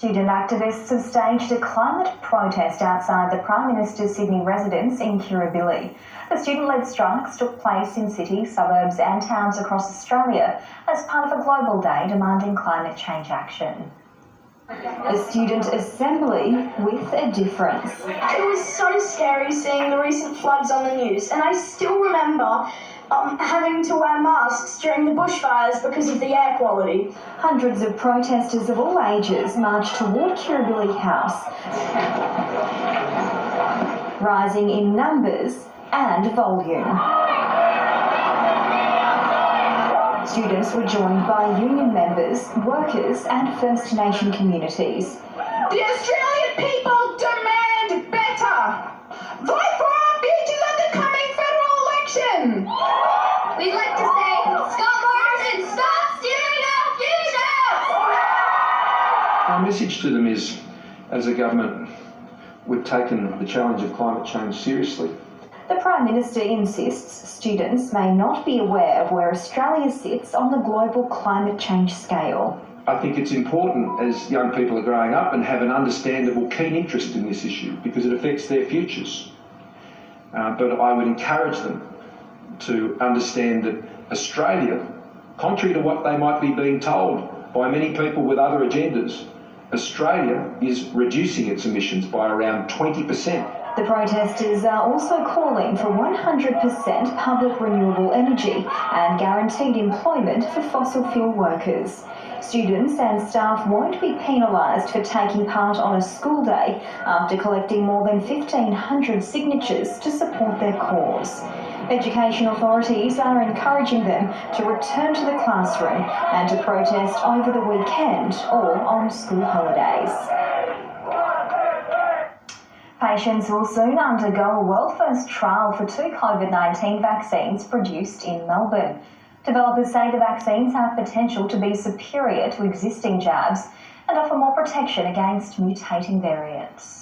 Student activists have staged a climate protest outside the Prime Minister's Sydney residence in Kirribilli. The student-led strikes took place in cities, suburbs and towns across Australia as part of a global day demanding climate change action. A student assembly with a difference. It was so scary seeing the recent floods on the news, and I still remember having to wear masks during the bushfires because of the air quality. Hundreds of protesters of all ages marched toward Kirribilli House, rising in numbers and volume. Students were joined by union members, workers and First Nation communities. The Australian people demand better! Vote for our futures at the coming federal election! We'd like to say, Scott Morrison, stop stealing our futures! Our message to them is, as a government, we've taken the challenge of climate change seriously. The Prime Minister insists students may not be aware of where Australia sits on the global climate change scale. I think it's important as young people are growing up and have an understandable keen interest in this issue because it affects their futures. But I would encourage them to understand that Australia, contrary to what they might be being told by many people with other agendas, Australia is reducing its emissions by around 20%. The protesters are also calling for 100% public renewable energy and guaranteed employment for fossil fuel workers. Students and staff won't be penalised for taking part on a school day after collecting more than 1,500 signatures to support their cause. Education authorities are encouraging them to return to the classroom and to protest over the weekend or on school holidays. Patients will soon undergo a world-first trial for 2 COVID-19 vaccines produced in Melbourne. Developers say the vaccines have potential to be superior to existing jabs and offer more protection against mutating variants.